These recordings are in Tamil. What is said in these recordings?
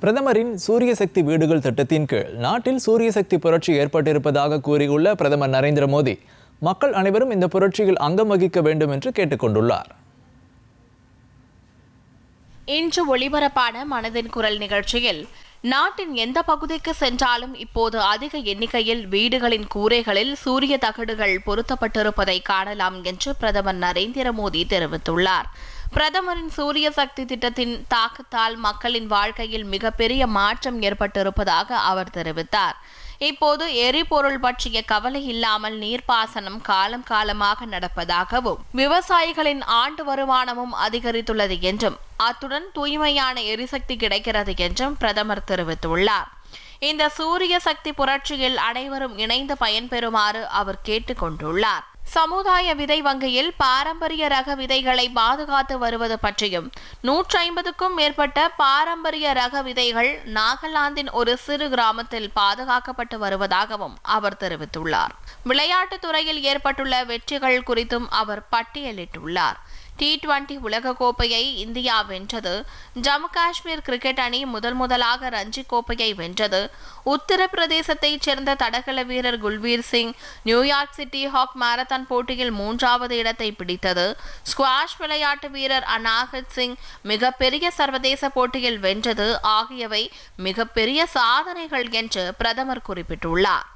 பிரதமரின் சூரிய சக்தி வீடுகள் திட்டத்தின் கீழ் நாட்டில் சூரிய சக்தி புரட்சி ஏற்பட்டிருப்பதாக கூறியுள்ள பிரதமர் நரேந்திர மோடி மக்கள் அனைவரும் இந்த புரட்சியில் அங்கம் வகிக்க வேண்டும் என்று கேட்டுக்கொண்டுள்ளார். இன்று ஒளிபரப்பான மனதின் குரல் நிகழ்ச்சியில் நாட்டின் எந்த பகுதிக்கு சென்றாலும் இப்போது அதிக எண்ணிக்கையில் வீடுகளின் கூரைகளில் சூரிய தகடுகள் பொருத்தப்பட்டிருப்பதை காணலாம் என்று பிரதமர் நரேந்திர மோடி தெரிவித்துள்ளார். பிரதமரின் சூரிய சக்தி திட்டத்தின் தாக்கத்தால் மக்களின் வாழ்க்கையில் மிகப்பெரிய மாற்றம் ஏற்பட்டிருப்பதாக அவர் தெரிவித்தார். இப்போது எரிபொருள் பற்றிய கவலை இல்லாமல் நீர்ப்பாசனம் காலம் காலமாக நடப்பதாகவும் விவசாயிகளின் ஆண்டு வருமானமும் அதிகரித்துள்ளது என்றும் அத்துடன் தூய்மையான எரிசக்தி கிடைக்கிறது என்றும் பிரதமர் தெரிவித்துள்ளார். இந்த சூரிய சக்தி புரட்சியில் அனைவரும் இணைந்து பயன்பெறுமாறு அவர் கேட்டுக் கொண்டுள்ளார். சமுதாய விதை வங்கியில் பாரம்பரிய ரக விதைகளை பாதுகாத்து வருவது பற்றியும் 150க்கும் மேற்பட்ட பாரம்பரிய ரக விதைகள் நாகாலாந்தின் ஒரு சிறு கிராமத்தில் பாதுகாக்கப்பட்டு வருவதாகவும் அவர் தெரிவித்துள்ளார். விளையாட்டுத் துறையில் ஏற்பட்டுள்ள வெற்றிகள் குறித்தும் அவர் பட்டியலிட்டுள்ளார். T20 உலகக்கோப்பையை இந்தியா வென்றது. ஜம்மு காஷ்மீர் கிரிக்கெட் அணி முதலாக ரஞ்சி கோப்பையை வென்றது. உத்தரப்பிரதேசத்தைச் சேர்ந்த தடகள வீரர் Kulveer Singh New York City half marathon போட்டியில் 3வது இடத்தை பிடித்தது. ஸ்குவாஷ் விளையாட்டு வீரர் அனாஹத் சிங் மிகப்பெரிய சர்வதேச போட்டியில் வென்றது ஆகியவை மிகப்பெரிய சாதனைகள் என்று பிரதமர் குறிப்பிட்டுள்ளார்.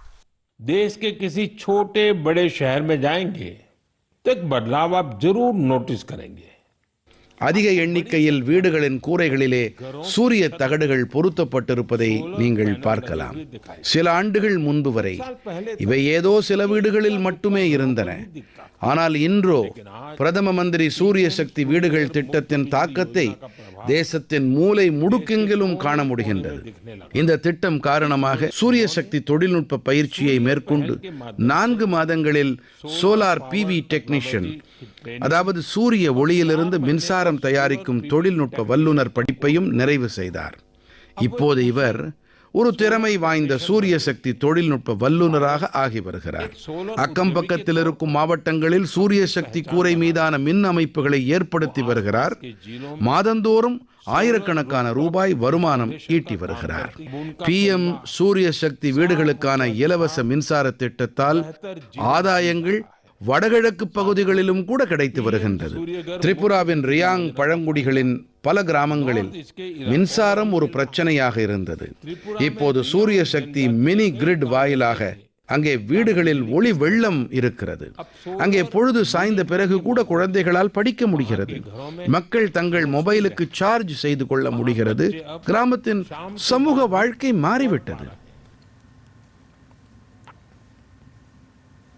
देश के किसी छोटे बड़े शहर में जाएंगे तो एक बदलाव आप जरूर नोटिस करेंगे. அதிக எண்ணிக்கையில் வீடுகளின் கூரைகளிலே சூரிய தகடுகள் பொருத்தப்பட்டிருப்பதை நீங்கள் பார்க்கலாம். சில ஆண்டுகள் முன்பு வரை இவை ஏதோ சில வீடுகளில் மட்டுமே இருந்தன. ஆனால் இன்றோ பிரதம மந்திரி சூரிய சக்தி வீடுகள் திட்டத்தின் தாக்கத்தை தேசத்தின் மூலை முடுக்கெங்கிலும் காண முடிகின்றது. இந்த திட்டம் காரணமாக சூரிய சக்தி தொழில்நுட்ப பயிற்சியை மேற்கொண்டு 4 மாதங்களில் சோலார் PV டெக்னீஷியன், அதாவது சூரிய ஒளியிலிருந்து மின்சாரம் தயாரிக்கும் தொழில்நுட்ப வல்லுநர் படிப்பையும் நிறைவு செய்தார். இப்போது இவர் ஒரு திறமை வாய்ந்த சூரிய சக்தி தொழில்நுட்ப வல்லுநராக ஆகி வருகிறார். அக்கம் பக்கத்தில் இருக்கும் மாவட்டங்களில் சூரிய சக்தி கூரை மீதான மின் அமைப்புகளை ஏற்படுத்தி வருகிறார். மாதந்தோறும் ஆயிரக்கணக்கான ரூபாய் வருமானம் ஈட்டி வருகிறார். PM சூரிய சக்தி வீடுகளுக்கான இலவச மின்சார திட்டத்தால் ஆதாயங்கள் வடகிழக்கு பகுதிகளிலும் கூட கிடைத்து வருகின்றது. திரிபுராவின் ரியாங் பழங்குடிகளின் பல கிராமங்களில் மின்சாரம் ஒரு பிரச்சனையாக இருந்தது. இப்போது சூரிய சக்தி மினி கிரிட் வாயிலாக அங்கே வீடுகளில் ஒளி வெள்ளம் இருக்கிறது. அங்கே பொழுது சாய்ந்த பிறகு கூட குழந்தைகளால் படிக்க முடிகிறது. மக்கள் தங்கள் மொபைலுக்கு சார்ஜ் செய்து கொள்ள முடிகிறது. கிராமத்தின் சமூக வாழ்க்கை மாறிவிட்டது.